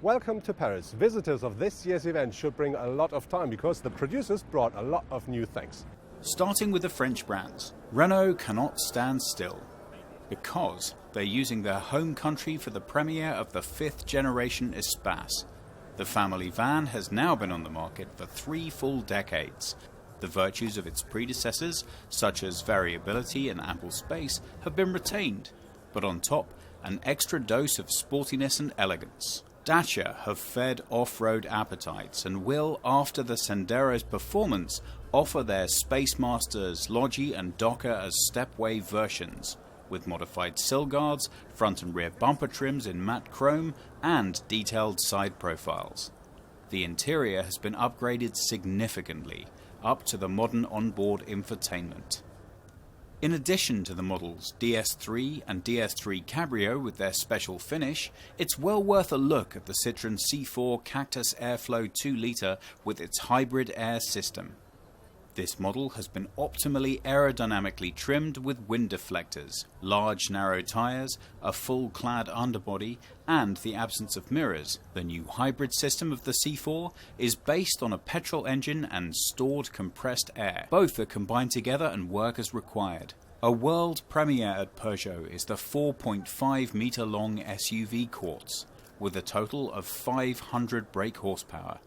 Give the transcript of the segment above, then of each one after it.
Welcome to Paris. Visitors of this year's event should bring a lot of time because the producers brought a lot of new things. Starting with the French brands, Renault cannot stand still because they're using their home country for the premiere of the 5th generation Espace. The family van has now been on the market for 3 full decades. The virtues of its predecessors, such as variability and ample space, have been retained, but on top, an extra dose of sportiness and elegance. Dacia have fed off-road appetites and will, after the Sendero's performance, offer their Space Masters, Logi and Docker as stepway versions, with modified sill guards, front and rear bumper trims in matte chrome, and detailed side profiles. The interior has been upgraded significantly, up to the modern onboard infotainment. In addition to the models DS3 and DS3 Cabrio with their special finish, it's well worth a look at the Citroën C4 Cactus Airflow 2 litre with its hybrid air system. This model has been optimally aerodynamically trimmed with wind deflectors, large narrow tyres, a full-clad underbody, and the absence of mirrors. The new hybrid system of the C4 is based on a petrol engine and stored compressed air. Both are combined together and work as required. A world premiere at Peugeot is the 4.5 metre long SUV Quartz, with a total of 500 brake horsepower.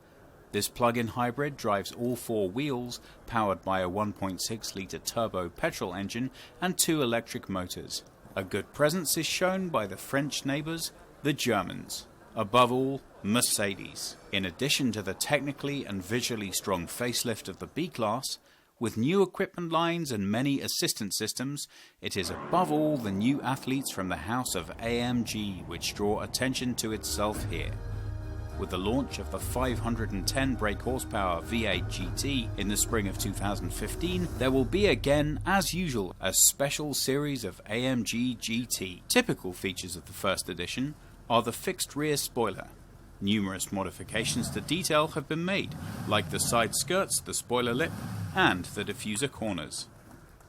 This plug-in hybrid drives all 4 wheels, powered by a 1.6 litre turbo petrol engine and 2 electric motors. A good presence is shown by the French neighbours, the Germans. Above all, Mercedes. In addition to the technically and visually strong facelift of the B-Class, with new equipment lines and many assistance systems, it is above all the new athletes from the house of AMG which draw attention to itself here. With the launch of the 510 brake horsepower V8 GT in the spring of 2015, there will be again, as usual, a special series of AMG GT. Typical features of the first edition are the fixed rear spoiler. Numerous modifications to detail have been made, like the side skirts, the spoiler lip, and the diffuser corners.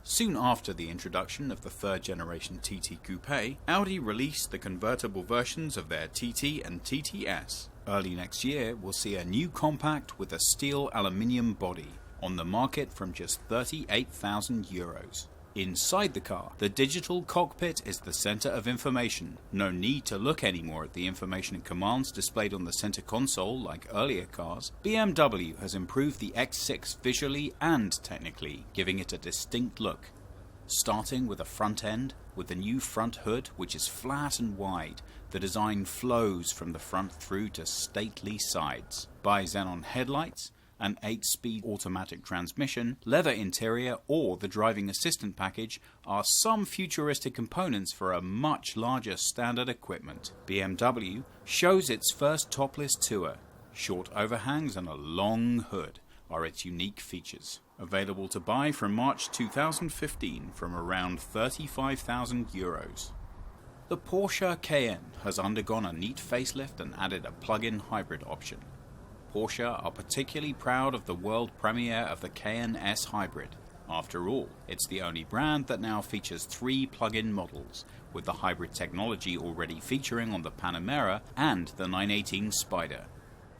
Soon after the introduction of the 3rd generation TT Coupe, Audi released the convertible versions of their TT and TTS. Early next year, we'll see a new compact with a steel aluminium body, on the market from just €38,000. Inside the car, the digital cockpit is the center of information. No need to look anymore at the information and commands displayed on the center console like earlier cars. BMW has improved the X6 visually and technically, giving it a distinct look. Starting with a front end, with the new front hood which is flat and wide, the design flows from the front through to stately sides. Bi-xenon headlights, an 8-speed automatic transmission, leather interior or the driving assistant package are some futuristic components for a much larger standard equipment. BMW shows its first topless tour. Short overhangs and a long hood are its unique features. Available to buy from March 2015 from around €35,000. The Porsche Cayenne has undergone a neat facelift and added a plug-in hybrid option. Porsche are particularly proud of the world premiere of the Cayenne S Hybrid. After all, it's the only brand that now features 3 plug-in models, with the hybrid technology already featuring on the Panamera and the 918 Spider.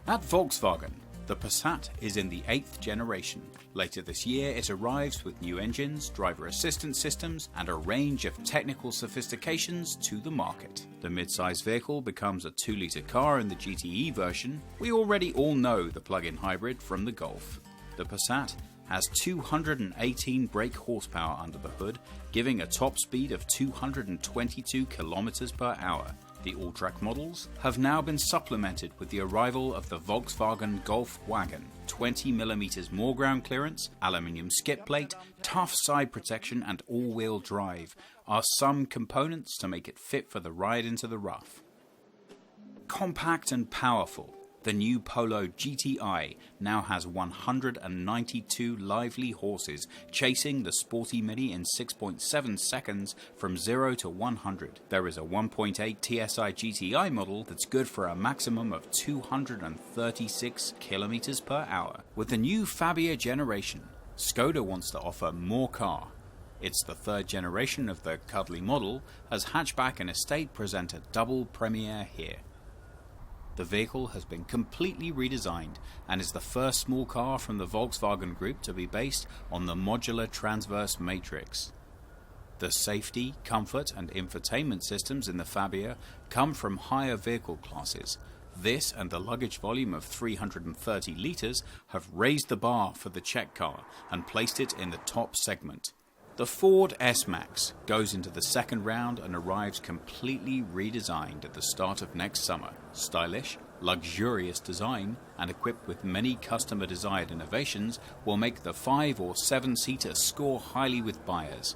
At Volkswagen, the Passat is in the 8th generation. Later this year, it arrives with new engines, driver assistance systems, and a range of technical sophistications to the market. The mid-size vehicle becomes a 2-litre car in the GTE version. We already all know the plug-in hybrid from the Golf. The Passat has 218 brake horsepower under the hood, giving a top speed of 222 km per hour. The all-track models have now been supplemented with the arrival of the Volkswagen Golf Wagon. 20mm more ground clearance, aluminium skip plate, tough side protection and all-wheel drive are some components to make it fit for the ride into the rough. Compact and powerful, the new Polo GTI now has 192 lively horses chasing the sporty Mini in 6.7 seconds from 0 to 100. There is a 1.8 TSI GTI model that's good for a maximum of 236 km per hour. With the new Fabia generation, Skoda wants to offer more car. It's the 3rd generation of the cuddly model, as hatchback and estate present a double premiere here. The vehicle has been completely redesigned and is the first small car from the Volkswagen Group to be based on the modular transverse matrix. The safety, comfort and infotainment systems in the Fabia come from higher vehicle classes. This and the luggage volume of 330 litres have raised the bar for the Czech car and placed it in the top segment. The Ford S-Max goes into the second round and arrives completely redesigned at the start of next summer. Stylish, luxurious design and equipped with many customer-desired innovations will make the 5 or 7-seater score highly with buyers.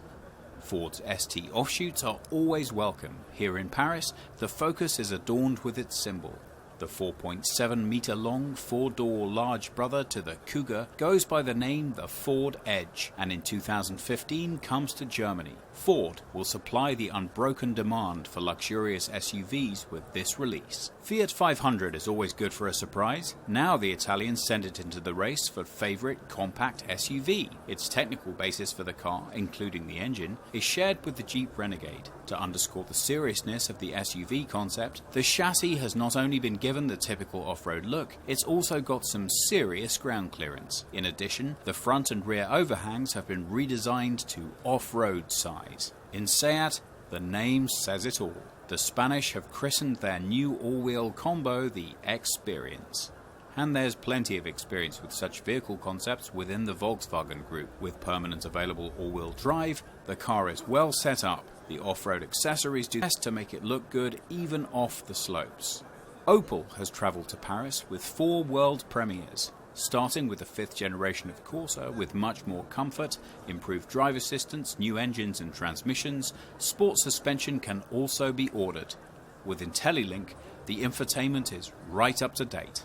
Ford's ST offshoots are always welcome. Here in Paris, the Focus is adorned with its symbol. The 4.7-meter-long four-door large brother to the Kuga goes by the name the Ford Edge and in 2015 comes to Germany. Ford will supply the unbroken demand for luxurious SUVs with this release. Fiat 500 is always good for a surprise. Now the Italians send it into the race for favourite compact SUV. Its technical basis for the car, including the engine, is shared with the Jeep Renegade. To underscore the seriousness of the SUV concept, the chassis has not only been given the typical off-road look, it's also got some serious ground clearance. In addition, the front and rear overhangs have been redesigned to off-road size. In Seat, the name says it all. The Spanish have christened their new all-wheel combo the Experience. And there's plenty of experience with such vehicle concepts within the Volkswagen Group. With permanent available all-wheel drive, the car is well set up. The off-road accessories do best to make it look good even off the slopes. Opel has travelled to Paris with 4 world premieres, starting with the 5th generation of Corsa with much more comfort, improved drive assistance, new engines and transmissions. Sport suspension can also be ordered. With IntelliLink, the infotainment is right up to date.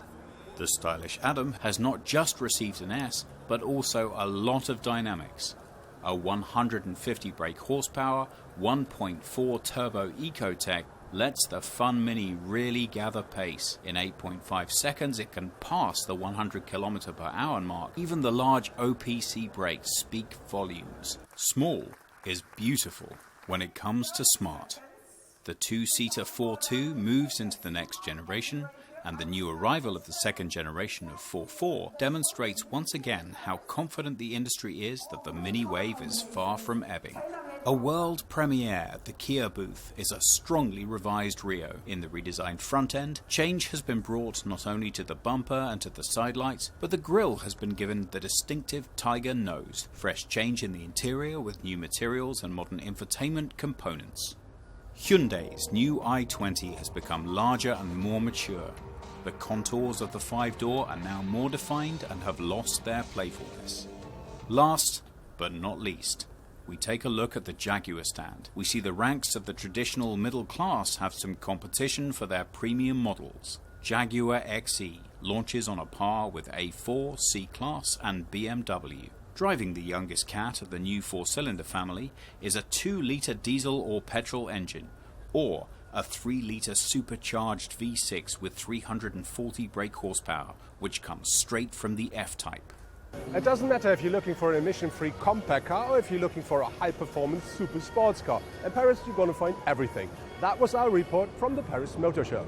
The stylish Adam has not just received an S, but also a lot of dynamics. A 150 brake horsepower, 1.4 turbo Ecotec lets the Fun Mini really gather pace. In 8.5 seconds it can pass the 100 km/h mark. Even the large OPC brakes speak volumes. Small is beautiful when it comes to smart. The 2-seater 4.2 moves into the next generation, and the new arrival of the 2nd generation of 4.4 demonstrates once again how confident the industry is that the Mini wave is far from ebbing. A world premiere at the Kia booth is a strongly revised Rio. In the redesigned front end, change has been brought not only to the bumper and to the side lights, but the grille has been given the distinctive Tiger nose. Fresh change in the interior with new materials and modern infotainment components. Hyundai's new i20 has become larger and more mature. The contours of the 5-door are now more defined and have lost their playfulness. Last but not least, we take a look at the Jaguar stand. We see the ranks of the traditional middle class have some competition for their premium models. Jaguar XE launches on a par with A4, C-Class and BMW. Driving the youngest cat of the new 4-cylinder family is a 2-litre diesel or petrol engine, or a 3-litre supercharged V6 with 340 brake horsepower, which comes straight from the F-Type. It doesn't matter if you're looking for an emission-free compact car or if you're looking for a high-performance super sports car. In Paris, you're going to find everything. That was our report from the Paris Motor Show.